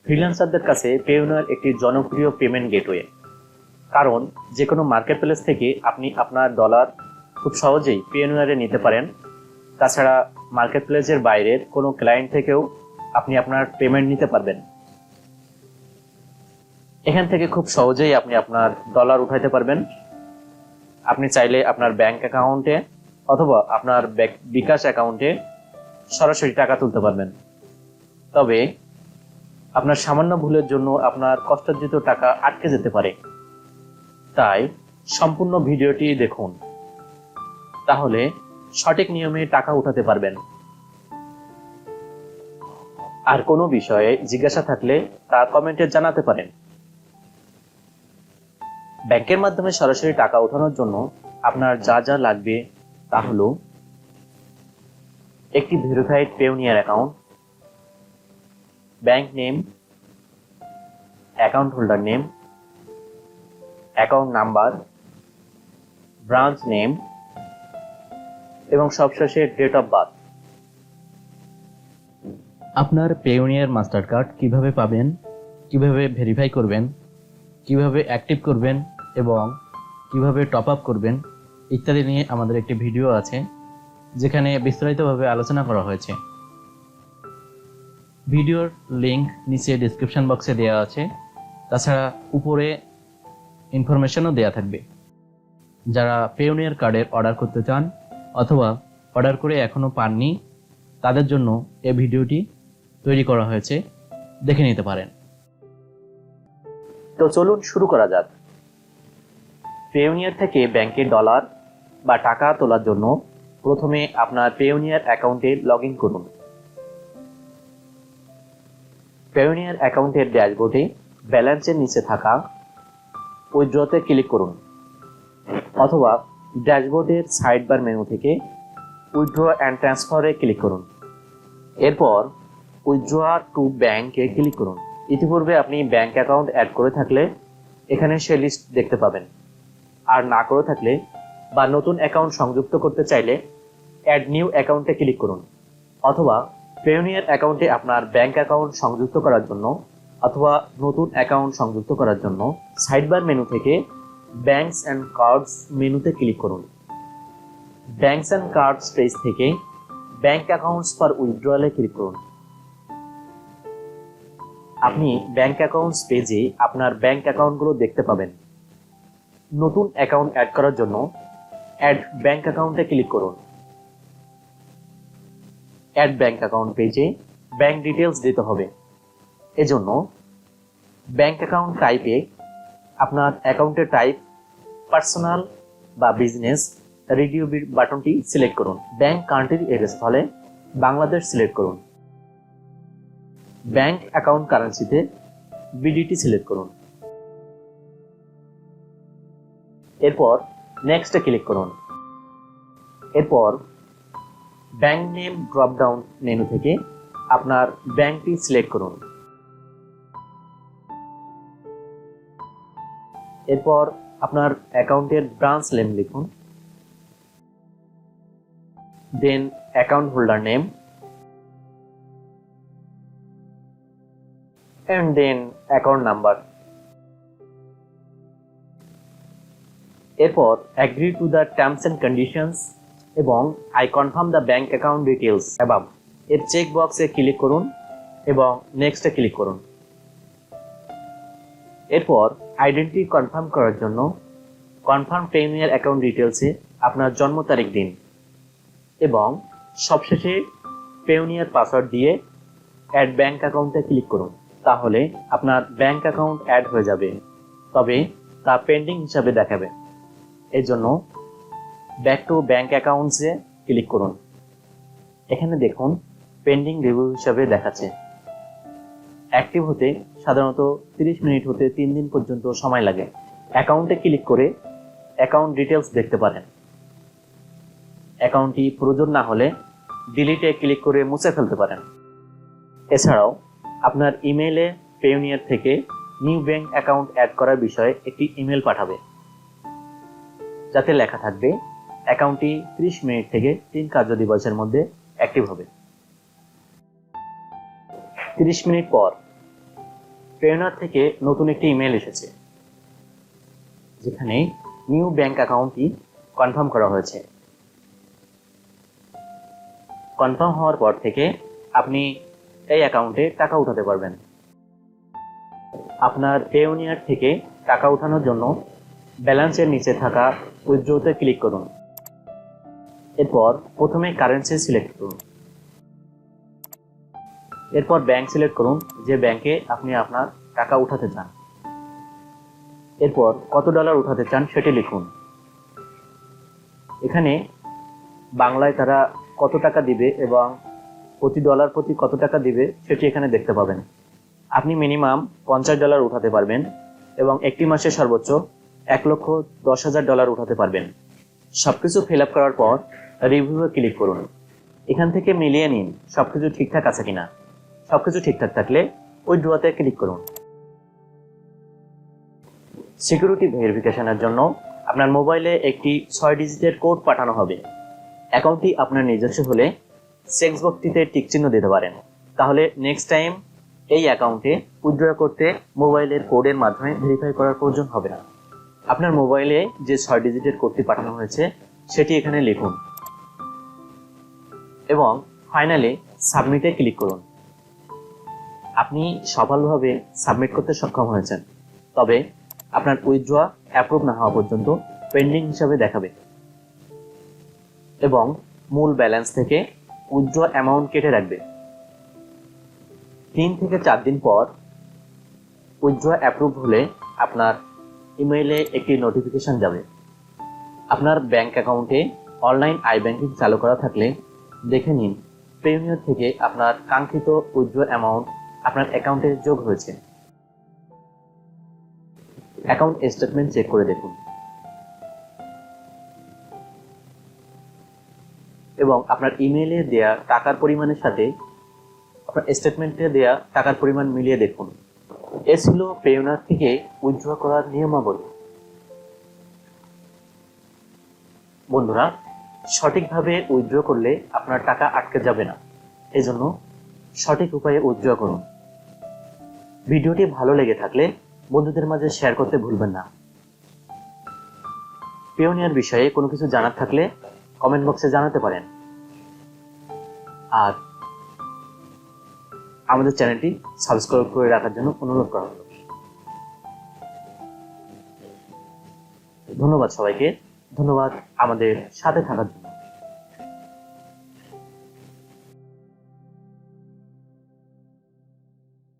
ফ্রিল্যান্সারদের কাছে পেওনিয়ার একটি জনপ্রিয় পেমেন্ট গেটওয়ে, কারণ যে কোনো মার্কেট প্লেস থেকে আপনি আপনার ডলার খুব সহজেই পেওনিয়ারে নিতে পারেন। তাছাড়া মার্কেট প্লেসের বাইরের কোনো ক্লায়েন্ট থেকেও আপনি আপনার পেমেন্ট নিতে পারবেন। এখান থেকে খুব সহজেই আপনি আপনার ডলার উঠাইতে পারবেন। আপনি চাইলে আপনার ব্যাংক অ্যাকাউন্টে অথবা আপনার বিকাশ অ্যাকাউন্টে সরাসরি টাকা তুলতে পারবেন। তবে আপনার সামান্য ভুলের জন্য আপনার কষ্টার্জিত টাকা আটকে যেতে পারে। তাই সম্পূর্ণ ভিডিওটি দেখুন, তাহলে সঠিক নিয়মে টাকা উঠাতে পারবেন। আর কোনো বিষয়ে জিজ্ঞাসা থাকলে তা কমেন্টে জানাতে পারেন। ব্যাংকের মাধ্যমে সরাসরি টাকা ওঠানোর জন্য আপনার যা যা লাগবে তা হলো একটি verified Payoneer account, bank name, account holder name, account number, branch name এবং সবশেষে ডেট অফ বার্থ। আপনার পেওনিয়ার মাস্টার কার্ড কিভাবে পাবেন, কিভাবে ভেরিফাই করবেন, কিভাবে অ্যাক্টিভ করবেন এবং কিভাবে টপ আপ করবেন ইত্যাদি নিয়ে আমাদের একটি ভিডিও আছে, যেখানে বিস্তারিতভাবে আলোচনা করা হয়েছে। ভিডিওর লিংক নিচে ডেসক্রিপশন বক্সে দেওয়া আছে। তাছাড়া উপরে ইনফরমেশনও দেওয়া থাকবে। যারা পেওনিয়ার কার্ডের অর্ডার করতে চান অথবা অর্ডার করে এখনও পাননি, তাদের জন্য এই ভিডিওটি তৈরি করা হয়েছে, দেখে নিতে পারেন। তো চলুন শুরু করা যাক। পেওনিয়ার থেকে ব্যাংকে ডলার বা টাকা তোলার জন্য প্রথমে আপনার পেওনিয়ার অ্যাকাউন্টে লগ ইন করুন। পেওনিয়ার অ্যাকাউন্টের ড্যাশবোর্ডে ব্যালেন্সের নিচে থাকা উইথড্রতে ক্লিক করুন, অথবা ড্যাশবোর্ডের সাইড বার মেনু থেকে উইথড্র অ্যান্ড ট্রান্সফারে ক্লিক করুন। এরপর উইথড্র টু ব্যাংকে ক্লিক করুন। ইতিপূর্বে আপনি ব্যাংক অ্যাকাউন্ট অ্যাড করে থাকলে এখানে সে লিস্ট দেখতে পাবেন, আর না করে থাকলে বা নতুন অ্যাকাউন্ট সংযুক্ত করতে চাইলে অ্যাড নিউ অ্যাকাউন্টে ক্লিক করুন, অথবা পেওনিয়ার অ্যাকাউন্টে আপনার ব্যাংক অ্যাকাউন্ট সংযুক্ত করার জন্য অথবা নতুন অ্যাকাউন্ট সংযুক্ত করার জন্য সাইডবার মেনু থেকে ব্যাংকস অ্যান্ড কার্ডস মেনুতে ক্লিক করুন। ব্যাংকস অ্যান্ড কার্ডস পেজ থেকে ব্যাংক অ্যাকাউন্টস ফর উইথড্রয়ালে ক্লিক করুন। আপনি ব্যাংক অ্যাকাউন্টস পেজে আপনার ব্যাংক অ্যাকাউন্টগুলো দেখতে পাবেন। নতুন অ্যাকাউন্ট অ্যাড করার জন্য অ্যাড ব্যাংক অ্যাকাউন্টে ক্লিক করুন। অ্যাড ব্যাংক অ্যাকাউন্ট পেজে ব্যাংক ডিটেলস দিতে হবে। এজন্য ব্যাংক অ্যাকাউন্ট টাইপে আপনার অ্যাকাউন্টের টাইপ পার্সোনাল বা বিজনেস রেডিও বাটনটি সিলেক্ট করুন। ব্যাংক কান্ট্রি এর স্থলে বাংলাদেশ সিলেক্ট করুন। ব্যাংক অ্যাকাউন্ট কারেন্সিতে বিডিটি সিলেক্ট করুন। এরপর নেক্সটে ক্লিক করুন। এরপর bank name drop down menu থেকে আপনার ব্যাংকটি সিলেক্ট করুন। এরপর আপনার অ্যাকাউন্টের ব্রাঞ্চ নেম লিখুন, then account holder name and then account number. এরপর agree to the terms and conditions এবং I confirm the bank account details above এর চেক বক্সে ক্লিক করুন এবং নেক্সটে ক্লিক করুন। এরপর আইডেন্টিটি কনফার্ম করার জন্য কনফার্ম পেওনিয়ার অ্যাকাউন্ট ডিটেলসে আপনার জন্ম তারিখ দিন এবং সবশেষে পেওনিয়ার পাসওয়ার্ড দিয়ে অ্যাড ব্যাংক অ্যাকাউন্টে ক্লিক করুন। তাহলে আপনার ব্যাংক অ্যাকাউন্ট অ্যাড হয়ে যাবে, তবে তা পেন্ডিং হিসাবে দেখাবে। এর জন্য ব্যাক টু ব্যাংক অ্যাকাউন্টসে ক্লিক করুন। এখানে দেখুন পেন্ডিং রিভিউ হিসাবে দেখাচ্ছে। অ্যাক্টিভ হতে সাধারণত 30 মিনিট হতে 3 দিন পর্যন্ত সময় লাগে। অ্যাকাউন্টে ক্লিক করে অ্যাকাউন্ট ডিটেলস দেখতে পারেন। অ্যাকাউন্টটি প্রয়োজন না হলে ডিলিটে ক্লিক করে মুছে ফেলতে পারেন। এছাড়াও আপনার ইমেইলে পেওনিয়ার থেকে নিউ ব্যাংক অ্যাকাউন্ট অ্যাড করার বিষয়ে একটি ইমেল পাঠাবে, যাতে লেখা থাকবে অ্যাকাউন্টটি 30 মিনিট থেকে 3 কার্য দিবসের মধ্যে অ্যাক্টিভ হবে। 30 মিনিট পর পেওনিয়ার থেকে নতুন একটি ইমেল এসেছে, যেখানে নিউ ব্যাংক অ্যাকাউন্টটি কনফার্ম করা হয়েছে। কনফার্ম হওয়ার পর থেকে আপনি এই অ্যাকাউন্টে টাকা উঠাতে পারবেন। আপনার পেওনিয়ার থেকে টাকা উঠানোর জন্য ব্যালেন্সের নিচে থাকা উইথড্রতে ক্লিক করুন। এরপর প্রথমে কারেন্সি সিলেক্ট করুন। এরপর ব্যাংক সিলেক্ট করুন, যে ব্যাংকে আপনি আপনার টাকা উঠাতে চান। এরপর কত ডলার উঠাতে চান সেটি লিখুন। এখানে বাংলায় তারা কত টাকা দিবে এবং প্রতি ডলার প্রতি কত টাকা দিবে সেটি এখানে দেখতে পাবেন। আপনি মিনিমাম $50 উঠাতে পারবেন এবং একটি মাসে সর্বোচ্চ $1,10,000 উঠাতে পারবেন। সবকিছু ফিল আপ করার পর রিভিউয়ে ক্লিক করুন। এখান থেকে মিলিয়ে নিন সবকিছু ঠিকঠাক আছে কিনা। সবকিছু ঠিকঠাক থাকলে উইথড্রতে ক্লিক করুন। সিকিউরিটি ভেরিফিকেশনের জন্য আপনার মোবাইলে একটি 6 ডিজিটের কোড পাঠানো হবে। অ্যাকাউন্টটি আপনার নিজস্ব হলে চেক বক্সটিতে টিক চিহ্ন দিতে পারেন। তাহলে নেক্সট টাইম এই অ্যাকাউন্টে উইথড্র করতে মোবাইলের কোডের মাধ্যমে ভেরিফাই করার প্রয়োজন হবে না। আপনার মোবাইলে যে 6 ডিজিটের কোডটি পাঠানো হয়েছে সেটি এখানে লিখুন এবং ফাইনালি সাবমিটে ক্লিক করুন। আপনি সফলভাবে সাবমিট করতে সক্ষম হয়েছেন, তবে আপনার উইথড্র অ্যাপ্রুভ না হওয়া পর্যন্ত পেন্ডিং হিসাবে দেখাবে এবং মূল ব্যালেন্স থেকে উইথড্র অ্যামাউন্ট কেটে রাখবে। 3 থেকে 4 দিন পর উইথড্র অ্যাপ্রুভ হলে আপনার ইমেইলে একটি নোটিফিকেশন যাবে। আপনার ব্যাংক অ্যাকাউন্টে অনলাইন আই ব্যাংকিং চালু করা থাকলে দেখে নিন পেওনিয়ার থেকে আপনার কাঙ্ক্ষিত উইথড্র অ্যামাউন্ট আপনার অ্যাকাউন্টে যোগ হয়েছে। অ্যাকাউন্ট স্টেটমেন্ট চেক করে দেখুন এবং আপনার ইমেইলে দেয়া টাকার পরিমাণের সাথে আপনার স্টেটমেন্টে দেয়া টাকার পরিমাণ মিলিয়ে দেখুন। এ ছিল পেওনিয়ার থেকে উইথড্র করার নিয়মাবলী। বন্ধুরা, সঠিকভাবে উইথড্র করলে আপনার টাকা আটকে যাবে না, এজন্য সঠিক উপায়ে উইথড্র করুন। ভিডিওটি ভালো লেগে থাকলে বন্ধুদের মাঝে শেয়ার করতে ভুলবেন না। পেওনিয়ার বিষয়ে কোনো কিছু জানার থাকলে কমেন্ট বক্সে জানাতে পারেন। আর আমাদের চ্যানেলটি সাবস্ক্রাইব করে রাখার জন্য অনুরোধ করা হলো। ধন্যবাদ সবাইকে, ধন্যবাদ আমাদের সাথে থাকার জন্য।